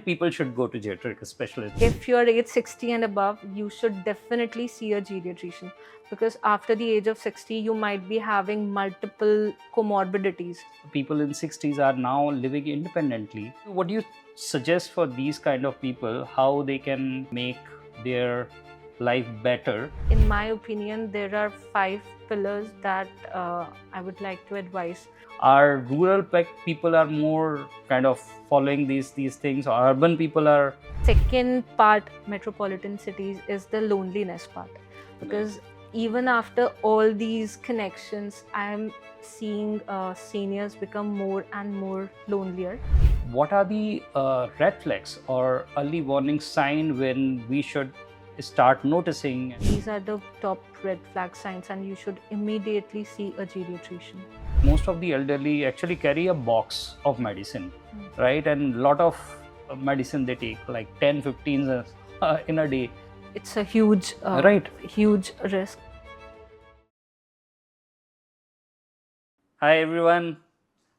people should go to geriatric specialist? If you're age 60 and above, you should definitely see a geriatrician, because after the age of 60, you might be having multiple comorbidities. People in 60s are now living independently. What do you suggest for these kind of people, how they can make their life better? In my opinion, there are 5 pillars that I would like to advise. Our rural people are more kind of following these things, or urban people are? Second part, metropolitan cities, is the loneliness part, because even after all these connections, I'm seeing seniors become more and more lonelier. What are the red flags or early warning sign when we should start noticing? These are the top red flag signs, and you should immediately see a geriatrician. Most of the elderly actually carry a box of medicine, right? And a lot of medicine they take, like 10, 15 in a day. It's a huge, Right. huge risk. Hi everyone,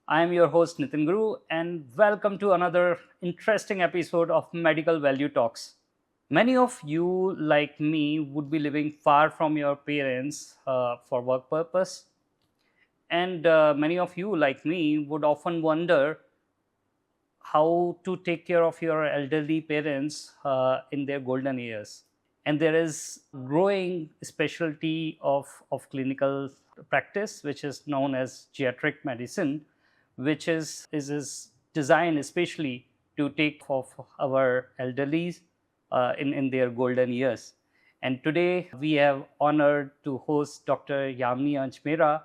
I am your host Nitin Guru, and welcome to another interesting episode of Medical Value Talks. Many of you, like me, would be living far from your parents for work purpose, and many of you, like me, would often wonder how to take care of your elderly parents in their golden years. And there is growing specialty of clinical practice, which is known as geriatric medicine, which is designed especially to take of our elderlies in their golden years. And today we have honored to host Dr. Yamini Ajmera,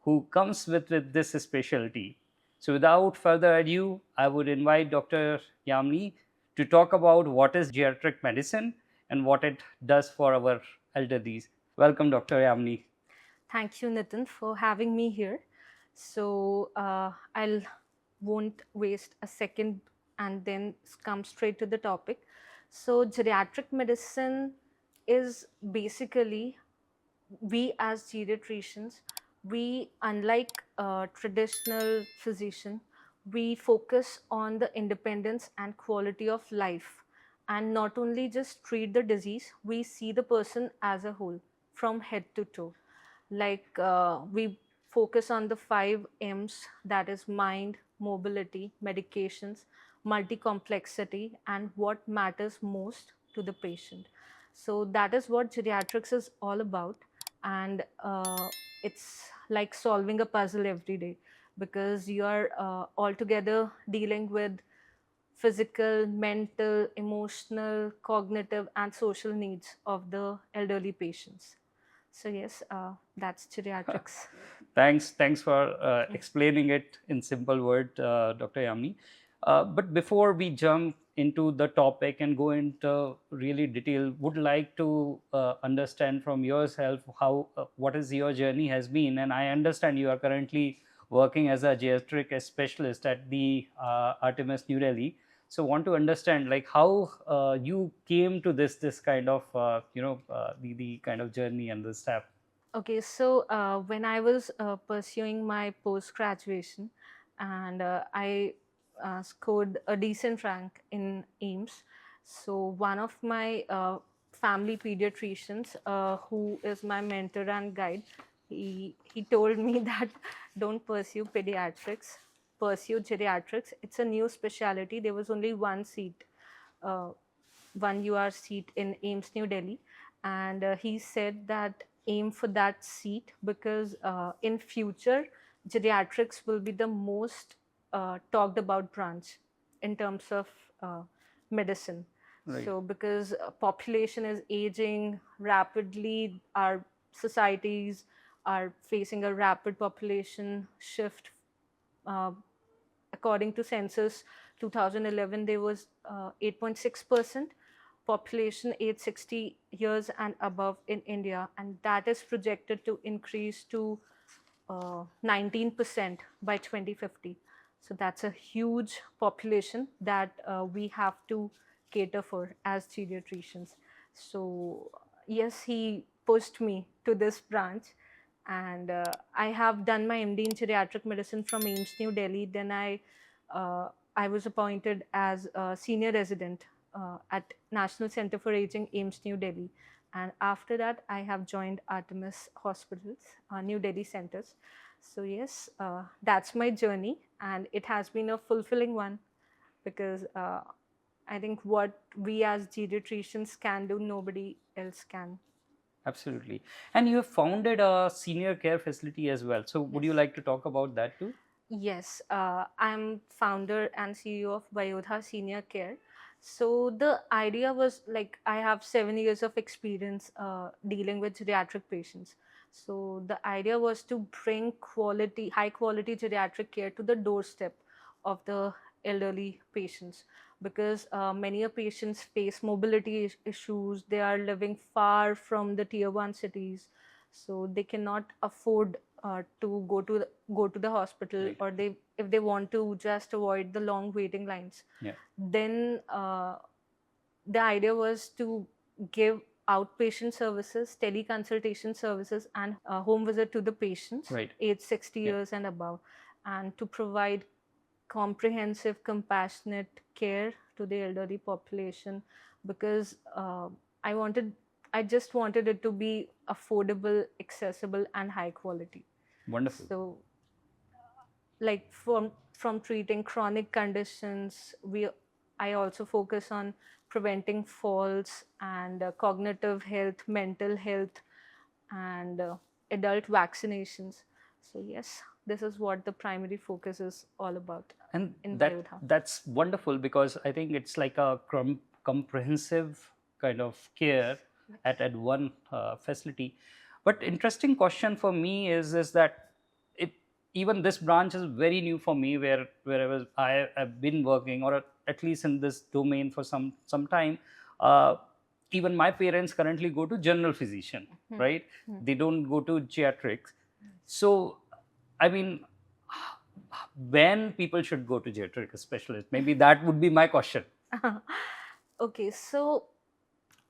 who comes with this specialty. So without further ado, I would invite Dr. Yamini to talk about what is geriatric medicine and what it does for our elderlies. Welcome, Dr. Yamini. Thank you, Nitin, for having me here. So I'll won't waste a second and then come straight to the topic. So geriatric medicine is basically, we as geriatricians, we, unlike traditional physician, we focus on the independence and quality of life, and not only just treat the disease, we see the person as a whole from head to toe. Like we focus on the 5 M's, that is mind, mobility, medications, multi-complexity, and what matters most to the patient. So that is what geriatrics is all about. And it's like solving a puzzle every day, because you are altogether dealing with physical, mental, emotional, cognitive, and social needs of the elderly patients. So yes, that's geriatrics. Thanks for explaining it in simple word, Dr. Yamini. But before we jump into the topic and go into really detail, would like to understand from yourself how what is your journey has been. And I understand you are currently working as a geriatric specialist at the Artemis New Delhi. So want to understand like how you came to this kind of the kind of journey and the step. Okay, so when I was pursuing my post graduation, and I scored a decent rank in AIMS, so one of my family pediatricians, who is my mentor and guide, he told me that don't pursue pediatrics, pursue geriatrics. It's a new specialty. There was only one seat, uh, 1 UR seat in AIMS New Delhi, and he said that aim for that seat, because in future geriatrics will be the most talked about branch in terms of medicine. Right. So because population is aging rapidly, our societies are facing a rapid population shift. uh, According to census 2011, there was 8.6% population age 60 years and above in India, and that is projected to increase to 19% by 2050. So that's a huge population that we have to cater for as geriatricians. So yes, he pushed me to this branch, and I have done my MD in geriatric medicine from AIMS New Delhi. Then I I was appointed as a senior resident at National Center for Aging, AIMS, New Delhi. And after that, I have joined Artemis Hospitals, New Delhi centers. So yes, that's my journey, and it has been a fulfilling one because I think what we as geriatricians can do, nobody else can. Absolutely. And you have founded a senior care facility as well. So would you Yes. like to talk about that too? Yes, I'm founder and CEO of Vayodha Senior Care. So the idea was like I have 7 years of experience dealing with geriatric patients. So the idea was to bring quality, high quality geriatric care to the doorstep of the elderly patients because many of patients face mobility issues. They are living far from the tier one cities, so they cannot afford to go to the hospital, Right. or they if they want to just avoid the long waiting lines, Yeah. then the idea was to give outpatient services, teleconsultation services, and home visit to the patients Right. aged 60 Yeah. years and above, and to provide comprehensive, compassionate care to the elderly population because I wanted, I just wanted it to be affordable, accessible, and high quality. Wonderful. So, like from treating chronic conditions, I also focus on preventing falls and cognitive health, mental health, and adult vaccinations. So yes, this is what the primary focus is all about And in that Vayodha. that's wonderful because I think it's like a comprehensive kind of care at one facility. But interesting question for me is that it even this branch is very new for me, where I have been working, or at least in this domain for some time. uh, Even my parents currently go to general physician, Hmm. right? Hmm. They don't go to geriatrics. So I mean, when people should go to geriatric specialist, maybe that would be my question. Okay, so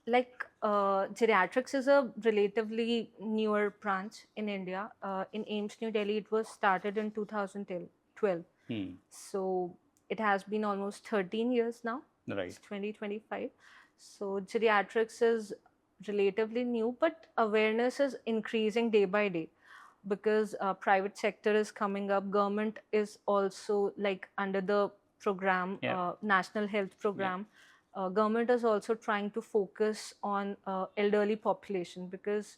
like geriatrics is a relatively newer branch in India. In AIMS New Delhi, it was started in 2012. Hmm. So it has been almost 13 years now. Right. It's 2025. So geriatrics is relatively new, but awareness is increasing day by day because private sector is coming up. Government is also like under the program, Yeah. national health Yeah. program. Government is also trying to focus on elderly population because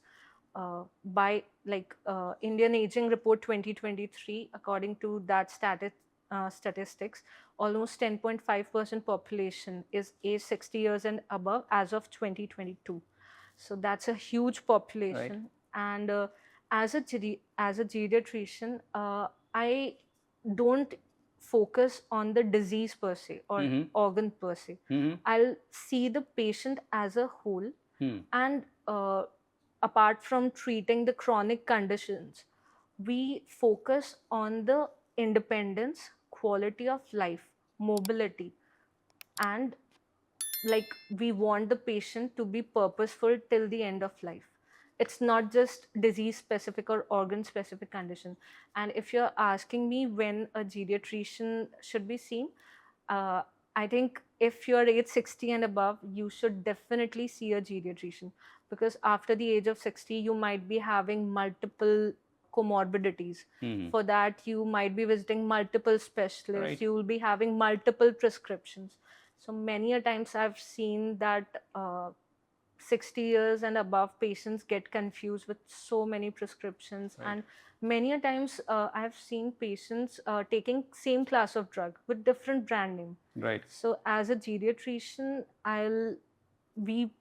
by like Indian Aging Report 2023, according to that statistics, almost 10.5% population is age 60 years and above as of 2022. So that's a huge Right. population. And as a geriatrician, I don't focus on the disease per se or Mm-hmm. organ per se. Mm-hmm. I'll see the patient as a whole, Hmm. and apart from treating the chronic conditions, we focus on the independence, quality of life, mobility, and like we want the patient to be purposeful till the end of life. It's not just disease specific or organ specific condition. And if you're asking me when a geriatrician should be seen, uh, I think if you're age 60 and above, you should definitely see a geriatrician because after the age of 60, you might be having multiple comorbidities. Hmm. For that, you might be visiting multiple specialists, Right. you will be having multiple prescriptions. So many a times I've seen that 60 years and above patients get confused with so many prescriptions, Right. and many a times I've seen patients taking same class of drug with different brand name. Right. So as a geriatrician, we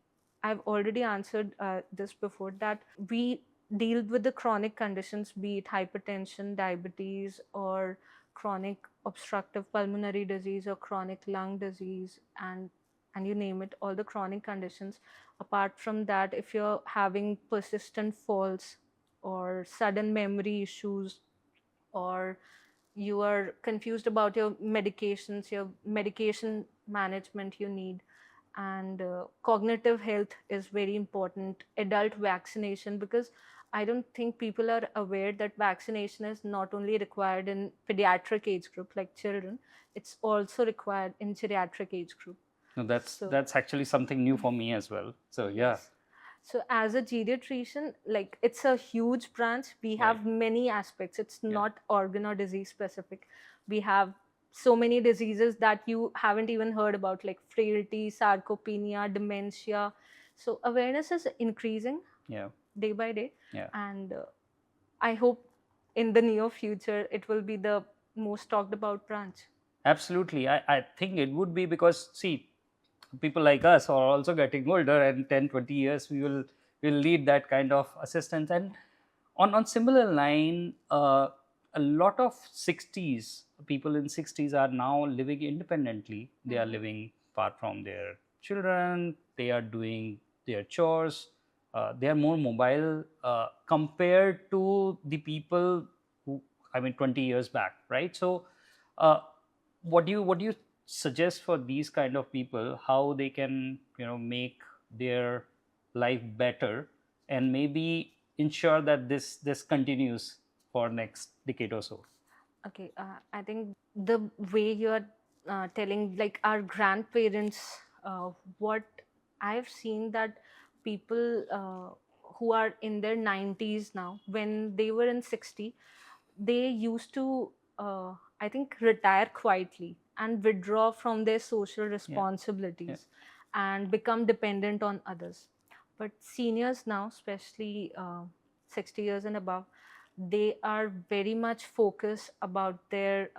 I've already answered this before, that we deal with the chronic conditions, be it hypertension, diabetes, or chronic obstructive pulmonary disease or chronic lung disease, and you name it, all the chronic conditions. Apart from that, if you're having persistent falls or sudden memory issues, or you are confused about your medication management you need, and cognitive health is very important, adult vaccination, because I don't think people are aware that vaccination is not only required in pediatric age group like children, it's also required in geriatric age group. No, So that's actually something new for me as well. So yeah, yes. So as a geriatrician, like it's a huge branch. We right. have many aspects. It's Yeah. not organ or disease specific. We have so many diseases that you haven't even heard about, like frailty, sarcopenia, dementia. So awareness is increasing Yeah. day by day, Yeah. and I hope in the near future it will be the most talked about branch. Absolutely. I think it would be because, see, people like us are also getting older, and 10, 20 years will need that kind of assistance. And on similar line, a lot of 60s people in 60s are now living independently. They are Mhm. living far from their children. They are doing their chores. They are more mobile compared to the people who, I mean, 20 years back, right? So uh, what do you suggest for these kind of people, how they can make their life better, and maybe ensure that this continues for next decade or so? Okay, I think the way you're telling, like our grandparents, what I've seen that people who are in their 90s now, when they were in 60, they used to, I think, retire quietly and withdraw from their social Yeah. Yeah. responsibilities and become dependent on others. But seniors now, especially 60 years and above, they are very much focused about their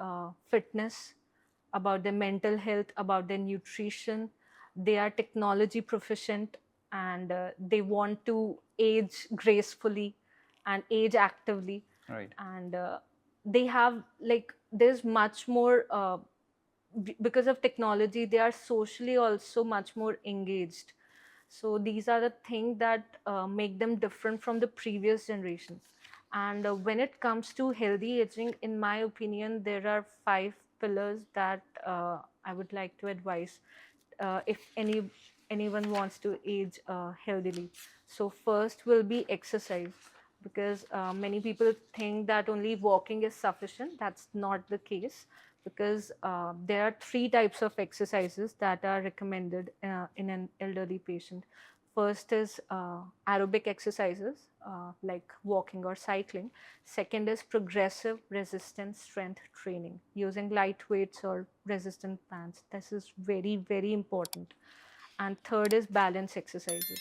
fitness, about their mental health, about their nutrition. They are technology proficient, and they want to age gracefully and age actively. Right. And they have, like, there's much more because of technology, they are socially also much more engaged. So these are the things that make them different from the previous generation. And when it comes to healthy aging, in my opinion, there are 5 pillars that I would like to advise if anyone wants to age healthily. So first will be exercise, because many people think that only walking is sufficient. That's not the case, because there are 3 types of exercises that are recommended in an elderly patient. First is aerobic exercises like walking or cycling. Second is progressive resistance strength training using light weights or resistant bands. This is very, very important. And third is balance exercises.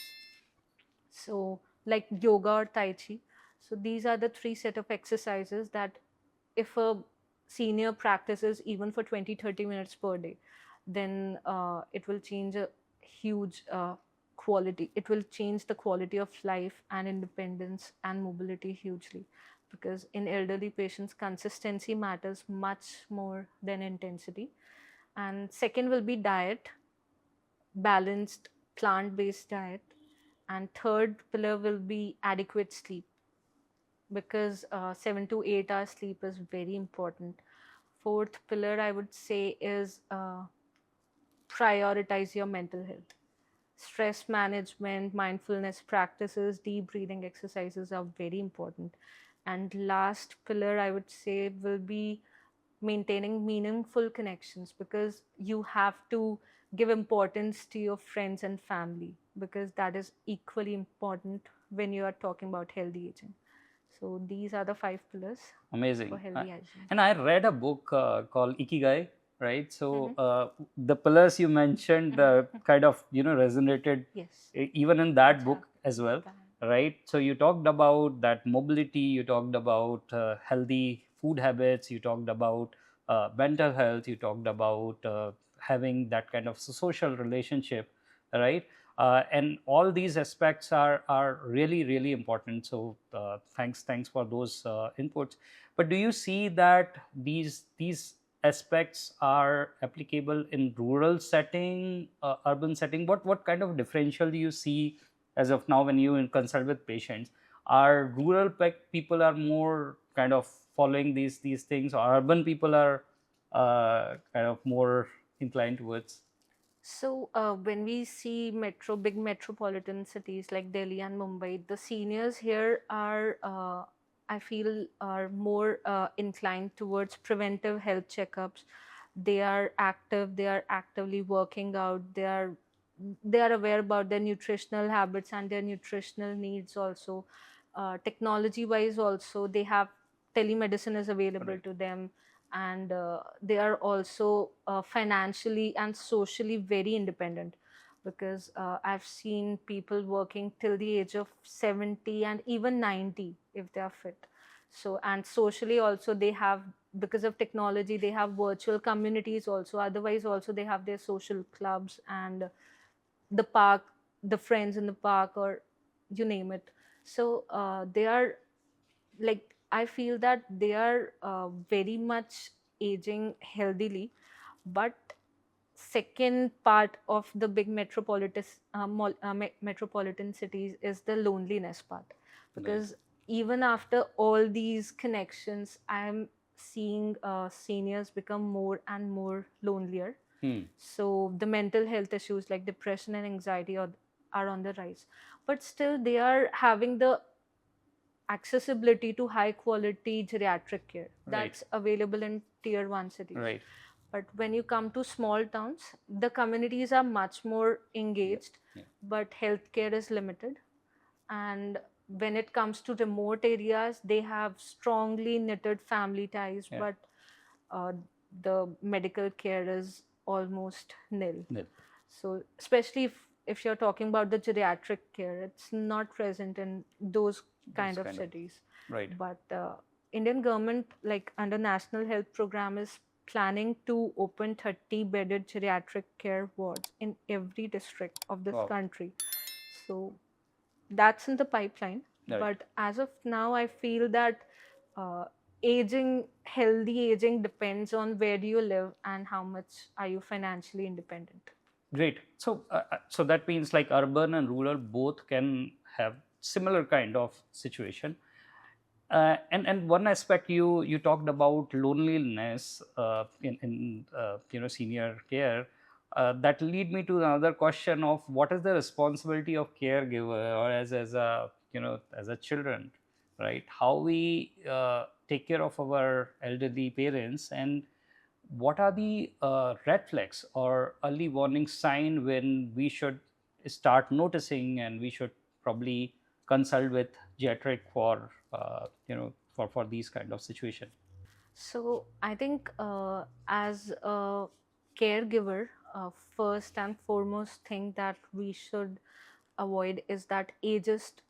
So, like yoga or Tai Chi. So, these are the 3 set of exercises that if a senior practices even for 20-30 minutes per day, then it will change a huge quality. It will change the quality of life and independence and mobility hugely, because in elderly patients, consistency matters much more than intensity. And second will be diet, balanced plant-based diet. And third pillar will be adequate sleep, because 7 to 8 hours sleep is very important. Fourth pillar, I would say, is prioritize your mental health. Stress management, mindfulness practices, deep breathing exercises are very important. And last pillar, I would say, will be maintaining meaningful connections, because you have to give importance to your friends and family, because that is equally important when you are talking about healthy aging. So these are the 5 pillars for Amazing. healthy aging. And I read a book called Ikigai, right? So Mhm. the pillars you mentioned kind of resonated Yes, even in that अच्छा book as well, होता है. right? So you talked about that mobility, you talked about healthy food habits, you talked about mental health, you talked about having that kind of social relationship, right? And all these aspects are really really important. So thanks for those inputs. But do you see that these aspects are applicable in rural setting, urban setting? What kind of differential do you see as of now when you consult with patients? Are rural people are more kind of following these things, or urban people are kind of more inclined towards? So when we see big metropolitan cities like Delhi and Mumbai, the seniors here are, I feel, are more inclined towards preventive health checkups. They are active. They are actively working out. They are aware about their nutritional habits and their nutritional needs also. Technology wise also, they have telemedicine is available Right. to them, and they are also financially and socially very independent, because I've seen people working till the age of 70 and even 90 if they are fit. So, and socially also they have, because of technology, they have virtual communities also. Otherwise also they have their social clubs and the park, the friends in the park, or you name it. So they are, like, I feel that they are very much aging healthily. But second part of the big metropolitan cities is the loneliness part, Right. because even after all these connections, I'm seeing seniors become more and more lonelier. Hmm. So the mental health issues like depression and anxiety are on the rise, but still they are having the accessibility to high quality geriatric care Right. that's available in tier 1 cities. Right. But when you come to small towns, the communities are much more Yeah. engaged, Yeah. but healthcare is limited. And when it comes to remote areas, they have strongly knitted family ties, Yeah. but uh, the medical care is almost nil. Nil. So, especially if you're talking about the geriatric care, it's not present in those Those kind of kind of. cities. Right. But Indian government, like under National Health Program, is planning to open 30 bedded geriatric care wards in every district of this Wow. country. So that's in the pipeline. Right. But as of now, I feel that aging, healthy aging depends on where do you live and how much are you financially independent. Great. So that means like urban and rural both can have similar kind of situation. And one aspect you talked about loneliness in senior care. That lead me to another question of what is the responsibility of caregiver or as a as a children, right? How we take care of our elderly parents, and what are the red flags or early warning sign when we should start noticing and we should probably consult with geriatric for for these kind of situation. So I think as a caregiver, first and foremost thing that we should avoid is that ageist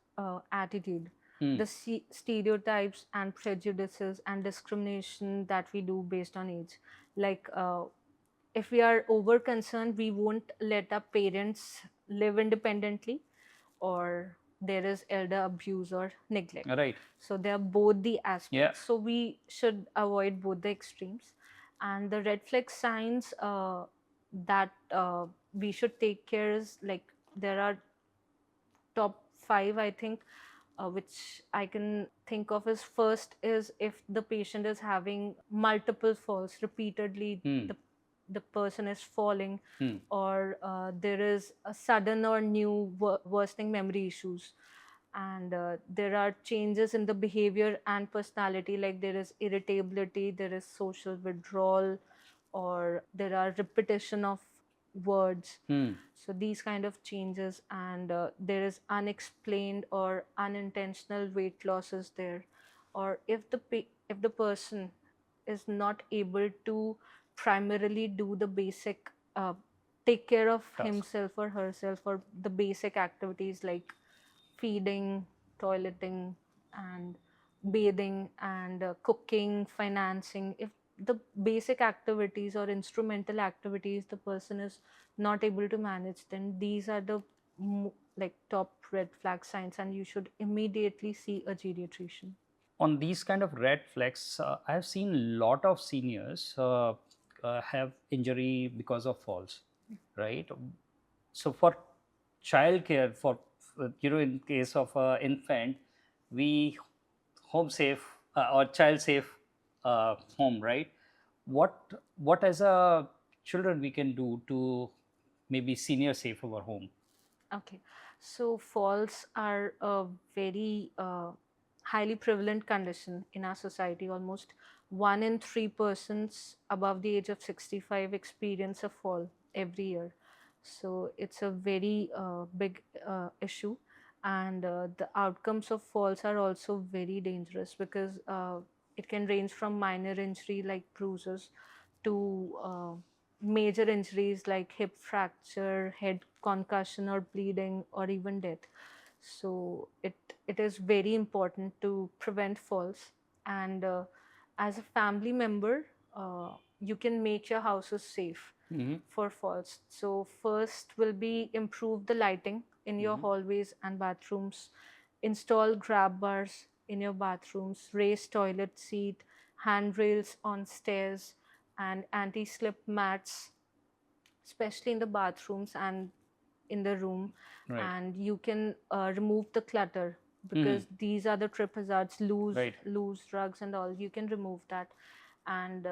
attitude, Hmm. the stereotypes and prejudices and discrimination that we do based on age. Like if we are over concerned, we won't let our parents live independently, or there is elder abuse or neglect. Right. So there are both the Yeah. aspects. So we should avoid both the extremes. And the red flag signs that we should take care is, like, there are top 5, I think, which I can think of. Is first is if the patient is having multiple falls repeatedly, Hmm. the person is falling, Hmm. or there is a sudden or new worsening memory issues, and there are changes in the behavior and personality, like there is irritability, there is social withdrawal, or there are repetition of words. Hmm. So these kind of changes, and there is unexplained or unintentional weight losses there, or if if the person is not able to primarily do the basic take care of Task. himself or herself, or the basic activities like feeding, toileting, and bathing, and cooking, financing. If the basic activities or instrumental activities the person is not able to manage, then these are the like top red flag signs, and you should immediately see a geriatrician. On these kind of red flags, I have seen a lot of seniors have injury because of falls, right? So for childcare, for in case of infant, we home safe or child safe home, right? What as a children we can do to maybe senior safe over home? Okay, so falls are a very highly prevalent condition in our society. Almost 1 in 3 persons above the age of 65 experience a fall every year. So it's a very big issue, and the outcomes of falls are also very dangerous because it can range from minor injury like bruises to major injuries like hip fracture, head concussion, or bleeding, or even death. So it is very important to prevent falls. And as a family member, you can make your houses safe Mm-hmm. for falls. So first will be improve the lighting in your hallways and bathrooms, install grab bars in your bathrooms, raise toilet seat, handrails on stairs, and anti-slip mats, especially in the bathrooms and in the room. Right. And you can remove the clutter Mm-hmm. because these are the trip hazards, loose Right. loose drugs and all. You can remove that. And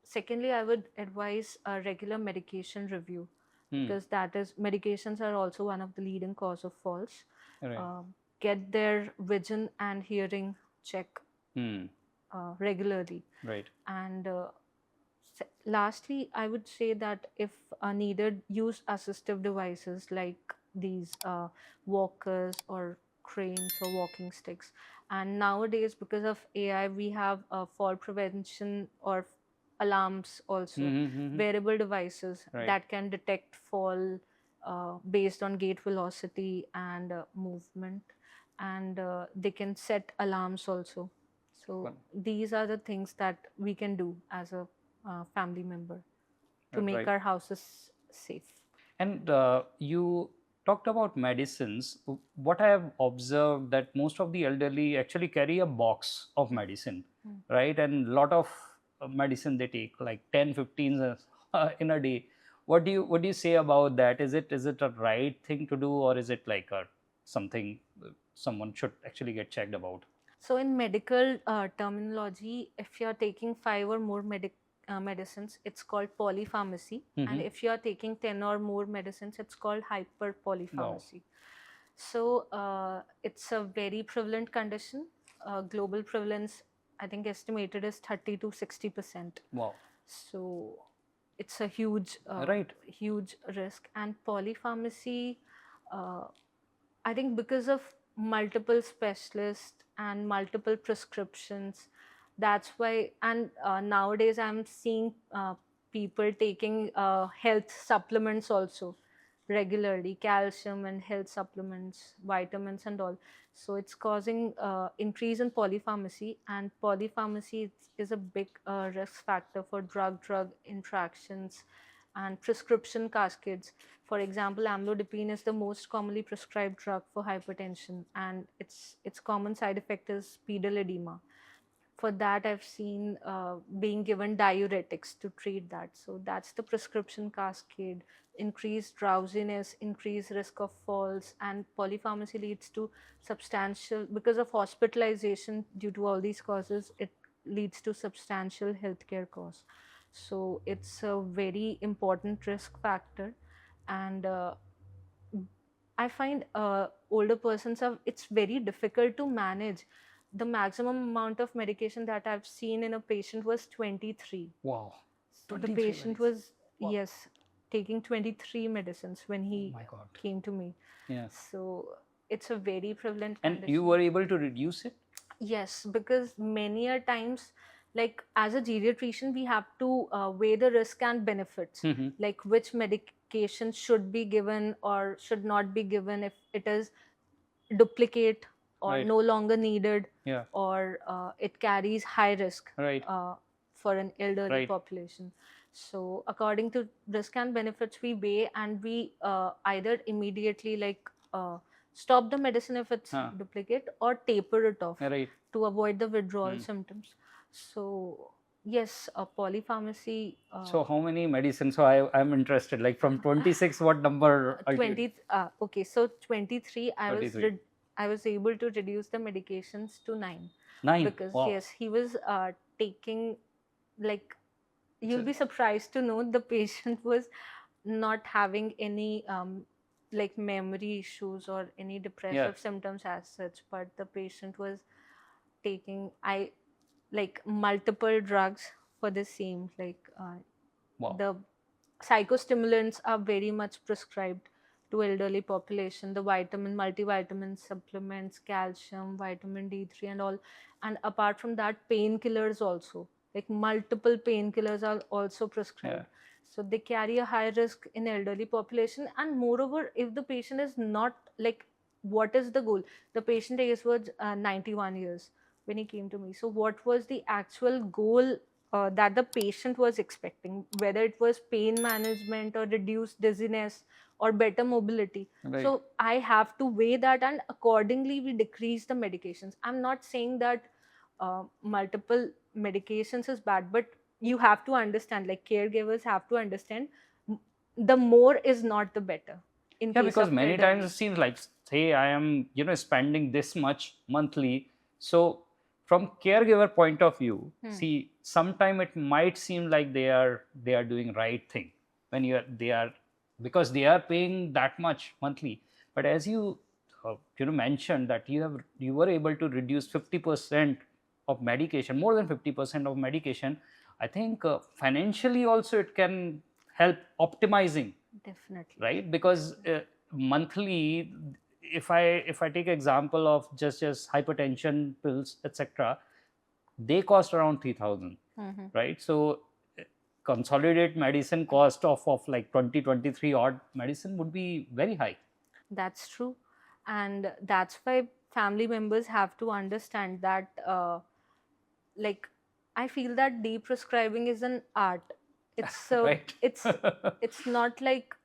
secondly, I would advise a regular medication review Mm. because that is medications are also one of the leading cause of falls. Right. Get their vision and hearing check Mm. regularly. Right. And lastly, I would say that if needed, use assistive devices like these walkers or cranes or walking sticks. And nowadays, because of AI, we have fall prevention or alarms also, Mm-hmm. wearable devices Right. that can detect fall based on gait velocity and movement. And they can set alarms also. So Fun. these are the things that we can do as a family member to make Right. our houses safe. And you talked about medicines. What I have observed that most of the elderly actually carry a box of medicine, Mm. right? And a lot of medicine they take, like 10, 15 in a day. What do you say about that? Is it a right thing to do, or is it like a something someone should actually get checked about? So, in medical terminology, if you're taking 5 or more medicines, it's called polypharmacy. And Mm-hmm. if you're taking 10 or more medicines, it's called Wow. hyperpolypharmacy. So, it's a very prevalent condition. Global prevalence, I think, estimated is 30 to 60%. Wow. So, it's a huge, Right. huge risk. And polypharmacy, uh, I think because of multiple specialists and multiple prescriptions, that's why. And nowadays, I'm seeing people taking health supplements also regularly, calcium and health supplements, vitamins, and all. So it's causing increase in polypharmacy, and polypharmacy is a big risk factor for drug-drug interactions and prescription cascades. For example, amlodipine is the most commonly prescribed drug for hypertension, and its common side effect is pedal edema. For that, I've seen being given diuretics to treat that. So that's the prescription cascade. Increased drowsiness, increased risk of falls, and polypharmacy leads to substantial, because of hospitalization due to all these causes, it leads to substantial healthcare costs. So it's a very important risk factor. And I find older persons have, it's very difficult to manage. The maximum amount of medication that I've seen in a patient was 23. Wow. So the 23 patient medicine. was, Wow. yes, taking 23 medicines when Oh he my God. came to me. Yeah. So it's a very prevalent And you condition. were able to reduce it? Yes, because many a times, like as a geriatrician, we have to weigh the risk and benefits, Mm-hmm. like which medication should be given or should not be given if it is duplicate or Right. no longer needed, Yeah. or it carries high risk Right. for an elderly Right. population. So according to risk and benefits, we weigh, and we either immediately stop the medicine if it's Huh. duplicate, or taper it off Right. to avoid the withdrawal Mm. symptoms. So yes, a polypharmacy. So how many medicines? So I'm interested. Like from 26, what number? 20 okay, so 23, I was 33. I was able to reduce the medications to 9, 9. because Wow. yes, he was taking, like, It's you'll a, be surprised to know the patient was not having any like memory issues or any Yeah. depressive symptoms as such, but the patient was taking like multiple drugs for the same, like Wow. the psychostimulants are very much prescribed to elderly population, the multivitamin supplements, calcium, vitamin D3 and all. And apart from that, painkillers also, like multiple painkillers are also Yeah. prescribed. So they carry a high risk in elderly population. And moreover, if the patient is not like, what is the goal? The patient age was 91 years when he came to me. So what was the actual goal that the patient was expecting, whether it was pain management or reduced dizziness or better mobility? Right. So I have to weigh that, and accordingly we decrease the medications. I'm not saying that multiple medications is bad, but you have to understand, like caregivers have to understand, m- the more is not the better in Yeah, case because of many times it elderly. seems like, say, I am, spending this much monthly. So, from caregiver point of view, Hmm. see, sometime it might seem like they are doing right thing when they are, because they are paying that much monthly. But as you mentioned that you were able to reduce 50% of medication, more than 50% of medication. I think financially also it can help optimizing, Definitely. right? Because monthly, if I take example of just hypertension pills, etc., they cost around 3000, Hmm. right? So consolidate medicine cost of like 2023 odd medicine would be very high. That's true. And that's why family members have to understand that, like, I feel that deprescribing is an art. It's Right. it's not like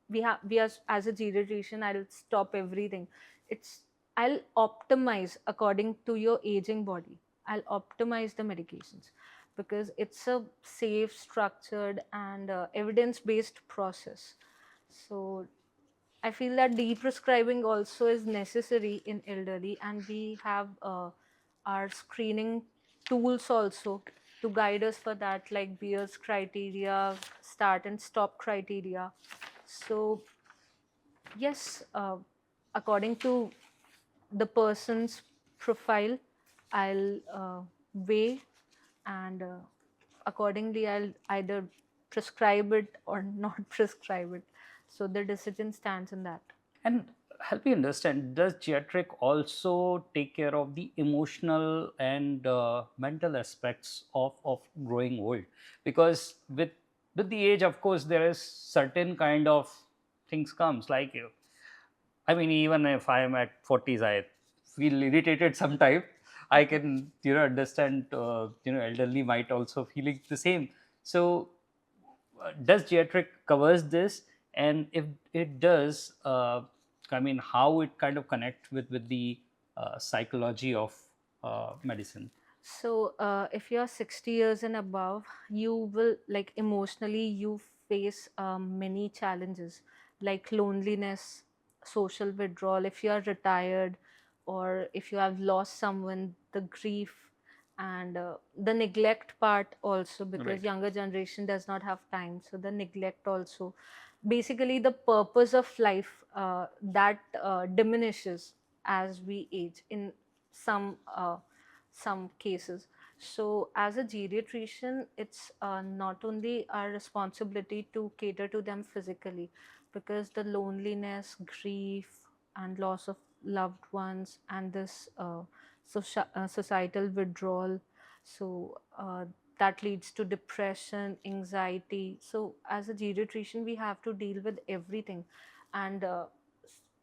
we as a geriatrician, I'll stop everything. It's, I'll optimize according to your aging body. I'll optimize the medications because it's a safe, structured, and evidence based process. So I feel that deprescribing also is necessary in elderly, and we have our screening tools also to guide us for that, like Beers criteria, start and stop criteria. So yes, according to the person's profile, I'll weigh, and accordingly I'll either prescribe it or not prescribe it. So the decision stands in that. And help me understand, does geriatric also take care of the emotional and mental aspects of growing old? Because with the age, of course, there is certain kind of things comes like you. I mean, even if I am at 40s, I feel irritated sometimes. I can understand elderly might also feeling the same. So does geriatric covers this, and if it does, I mean, how it kind of connect with the psychology of medicine? So, if you're 60 years and above, you will, like, emotionally, you face many challenges like loneliness, social withdrawal. If you're retired or if you have lost someone, the grief, and the neglect part also, because Right. younger generation does not have time. So, the neglect also. Basically, the purpose of life that diminishes as we age in some. Some cases. So, as a geriatrician, it's not only our responsibility to cater to them physically, because the loneliness, grief, and loss of loved ones, and this societal withdrawal, so that leads to depression, anxiety. So, as a geriatrician, we have to deal with everything, and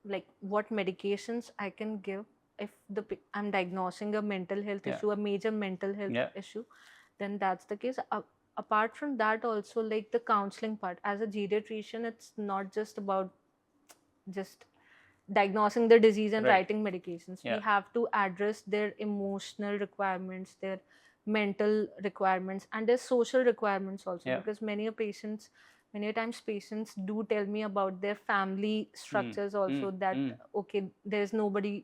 like what medications I can give if I'm diagnosing a mental health Yeah. issue, a major mental health Yeah. issue, then that's the case. Apart from that, also, like the counseling part, as a geriatrician, it's not just about just diagnosing the disease and Right. writing medications. We Yeah. have to address their emotional requirements, their mental requirements, and their social requirements also, Yeah. because many a times patients do tell me about their family Mm. structures Mm. also, that Mm. okay, there's nobody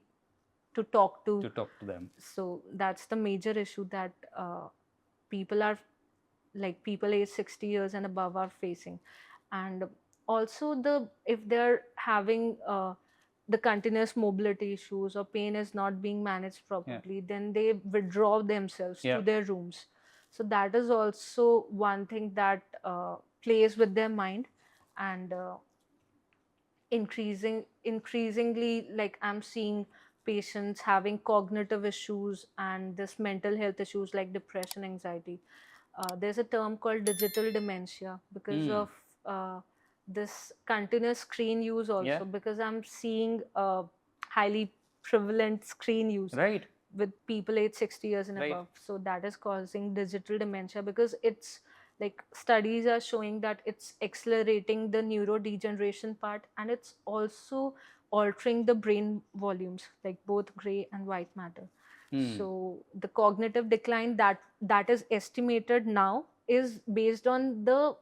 to talk to. To talk to them. So that's the major issue that people are, like people age 60 years and above are facing. And also if they're having the continuous mobility issues or pain is not being managed properly, then they withdraw themselves to their rooms. So that is also one thing that plays with their mind. And increasingly, like, I'm seeing patients having cognitive issues and this mental health issues like depression, anxiety. There's a term called digital dementia because of this continuous screen use also, because I'm seeing highly prevalent screen use with people age 60 years and above. So that is causing digital dementia, because it's like, studies are showing that it's accelerating the neurodegeneration part, and it's also altering the brain volumes, like both gray and white matter. So the cognitive decline that is estimated now is based on the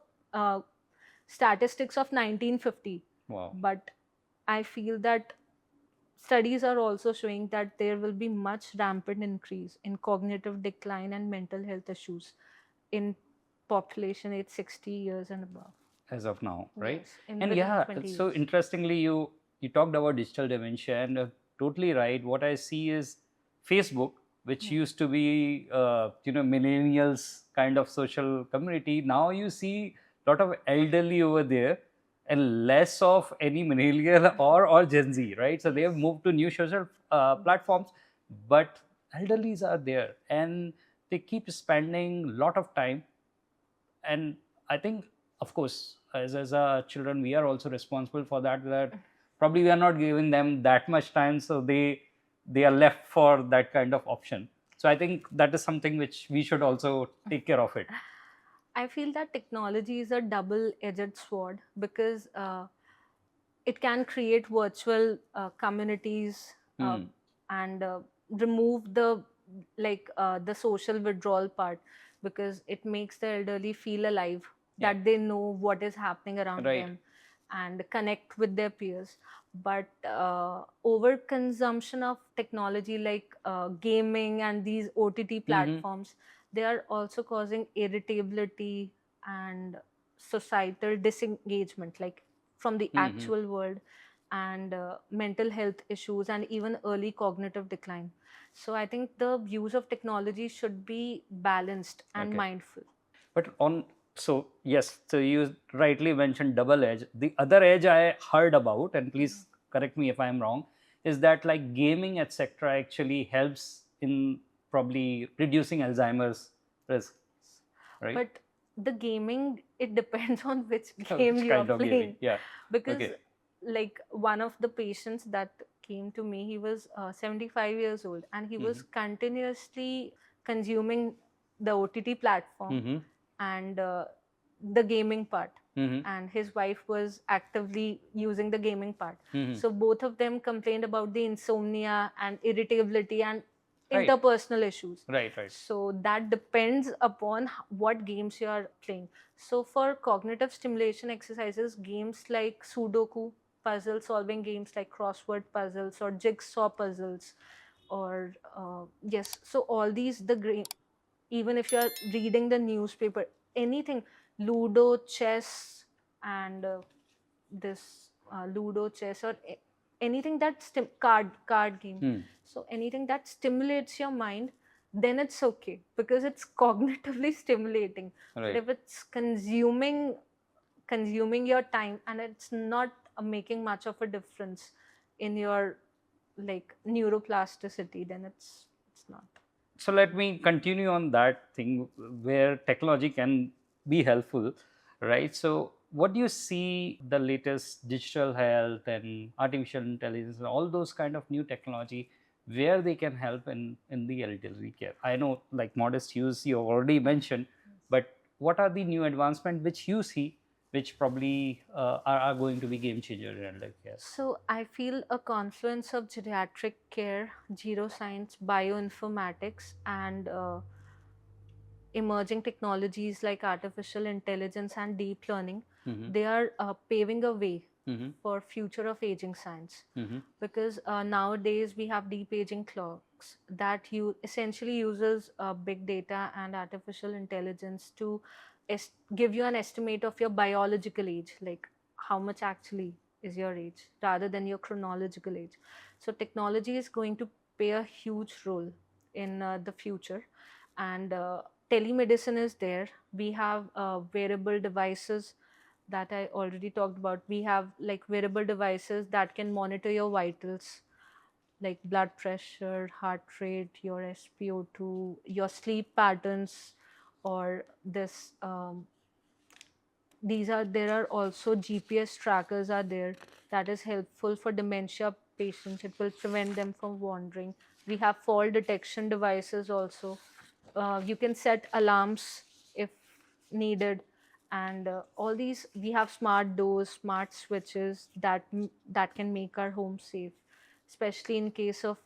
statistics of 1950. Wow. But I feel that studies are also showing that there will be much rampant increase in cognitive decline and mental health issues in population age 60 years and above. As of now, right? Yes, And within 20 so years. interestingly, you talked about digital dementia, and totally right. What I see is Facebook, which used to be millennials kind of social community. Now you see a lot of elderly over there, and less of any millennial or Gen Z, right? So they have moved to new social platforms, but elderlies are there, and they keep spending a lot of time. And I think, of course, as a children, we are also responsible for that probably we are not giving them that much time, so they are left for that kind of option. So I think that is something which we should also take care of it. I feel that technology is a double-edged sword, because it can create virtual communities and remove the social withdrawal part, because it makes the elderly feel alive, that they know what is happening around them and connect with their peers. But overconsumption of technology, like gaming and these OTT platforms, they are also causing irritability and societal disengagement, like from the actual world, and mental health issues, and even early cognitive decline. So I think the use of technology should be balanced and mindful. But so yes, so you rightly mentioned double edge. The other edge I heard about, and please correct me if I'm wrong, is that like gaming, etc., actually helps in probably reducing Alzheimer's risk, right? But the gaming, it depends on which Oh, game which you are kind of gaming? playing. Yeah. Because Okay. like, one of the patients that came to me, he was 75 years old, and he was continuously consuming the OTT platform and the gaming part, and his wife was actively using the gaming part. So both of them complained about the insomnia and irritability and interpersonal issues. Right. So that depends upon what games you are playing. So for cognitive stimulation exercises, games like Sudoku, puzzle solving games like crossword puzzles or jigsaw puzzles, or yes, so all these, even if you're reading the newspaper, anything, Ludo, chess, and this Ludo, chess, or anything that card game. So anything that stimulates your mind, then it's okay, because it's cognitively stimulating. But if it's consuming your time, and it's not making much of a difference in your like neuroplasticity, then it's not. So let me continue on that thing where technology can be helpful, right? So what do you see the latest digital health and artificial intelligence and all those kind of new technology where they can help in the elderly care? I know like modest use you already mentioned, but what are the new advancements which you see which probably are going to be game changer in elder care? So I feel a confluence of geriatric care, geroscience, bioinformatics, and emerging technologies like artificial intelligence and deep learning. They are paving a way for future of aging science, because nowadays we have deep aging clocks that essentially uses big data and artificial intelligence to give you an estimate of your biological age, like how much actually is your age rather than your chronological age. So technology is going to play a huge role in the future, and telemedicine is there. We have wearable devices that I already talked about. We have like wearable devices that can monitor your vitals, like blood pressure, heart rate, your SpO2, your sleep patterns, or this these are there are also GPS trackers are there that is helpful for dementia patients. It will prevent them from wandering. We have fall detection devices also. You can set alarms if needed, and all these, we have smart doors, smart switches that can make our home safe, especially in case of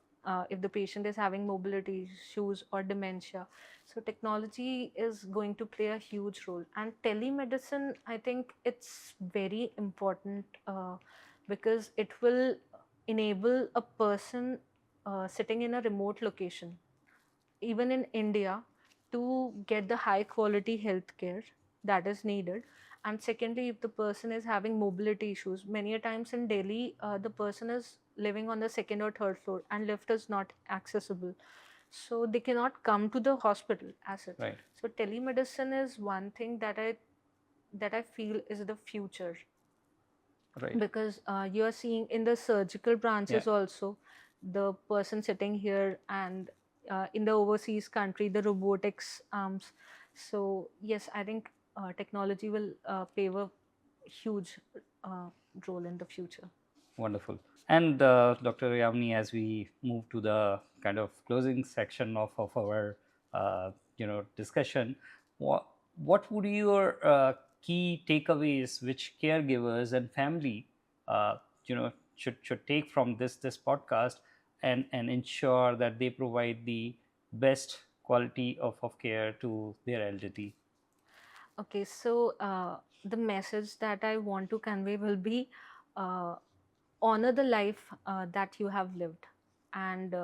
if the patient is having mobility issues or dementia. So technology is going to play a huge role, and telemedicine, I think it's very important because it will enable a person sitting in a remote location, even in India, to get the high quality healthcare that is needed. And secondly, if the person is having mobility issues, many a times in Delhi, the person is living on the second or third floor and lift is not accessible. So they cannot come to the hospital as such. Right. So telemedicine is one thing that I feel is the future, Right. because you are seeing in the surgical Yeah. branches also, the person sitting here, and in the overseas country, the robotics arms. So yes, I think technology will play a huge uh, role in the future. Wonderful. And Dr. Yamini, as we move to the kind of closing section of our discussion, what would your key takeaways which caregivers and family should take from this podcast, and ensure that they provide the best quality of care to their elderly? Okay, so the message that I want to convey will be, uh, honor the life that you have lived, and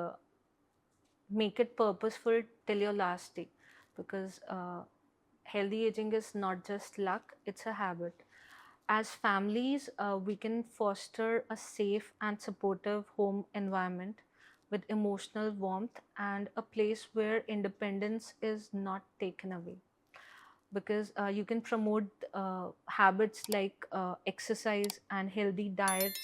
make it purposeful till your last day, because healthy aging is not just luck, it's a habit. As families, we can foster a safe and supportive home environment with emotional warmth and a place where independence is not taken away, because you can promote habits like exercise and healthy diets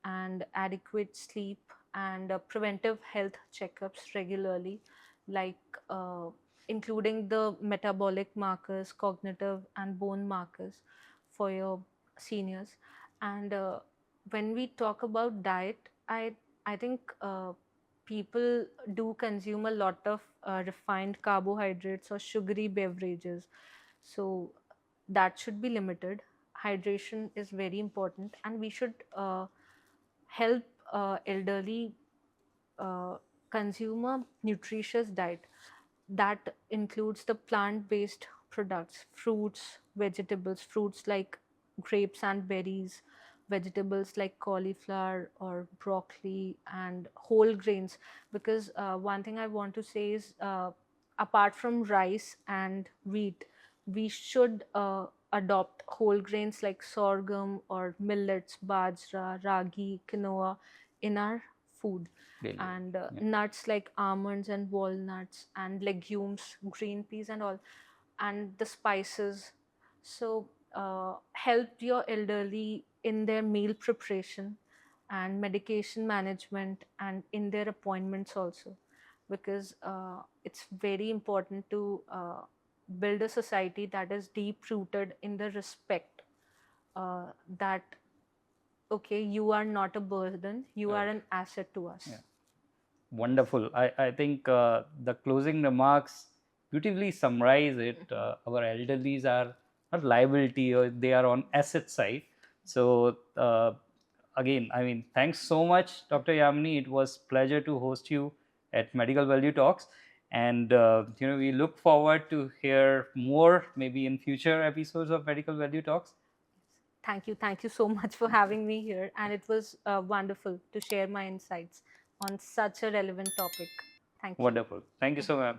and adequate sleep and preventive health checkups regularly, like uh, including the metabolic markers, cognitive and bone markers for your seniors. And when we talk about diet, I think people do consume a lot of refined carbohydrates or sugary beverages, so that should be limited. Hydration is very important, and we should help elderly uh, consume a nutritious diet that includes the plant-based products, fruits, vegetables, fruits like grapes and berries, vegetables like cauliflower or broccoli, and whole grains. Because one thing I want to say is, apart from rice and wheat, we should adopt whole grains like sorghum or millets, bajra, ragi, quinoa in our food, Daily. and Yeah. nuts like almonds and walnuts, and legumes, green peas and all, and the spices. So help your elderly in their meal preparation and medication management and in their appointments also, because it's very important to build a society that is deep rooted in the respect, that okay, you are not a burden, you are Right. an asset to us. Yeah. Wonderful. I think the closing remarks beautifully summarize it. Our elderlies are liability, or they are on asset side. So again, I mean, thanks so much, Dr. Yamini. It was pleasure to host you at Medical Value Talks, and we look forward to hear more maybe in future episodes of Medical Value Talks. Thank you. Thank you so much for having me here. And it was wonderful to share my insights on such a relevant topic. Thank you. Wonderful. Thank you so much.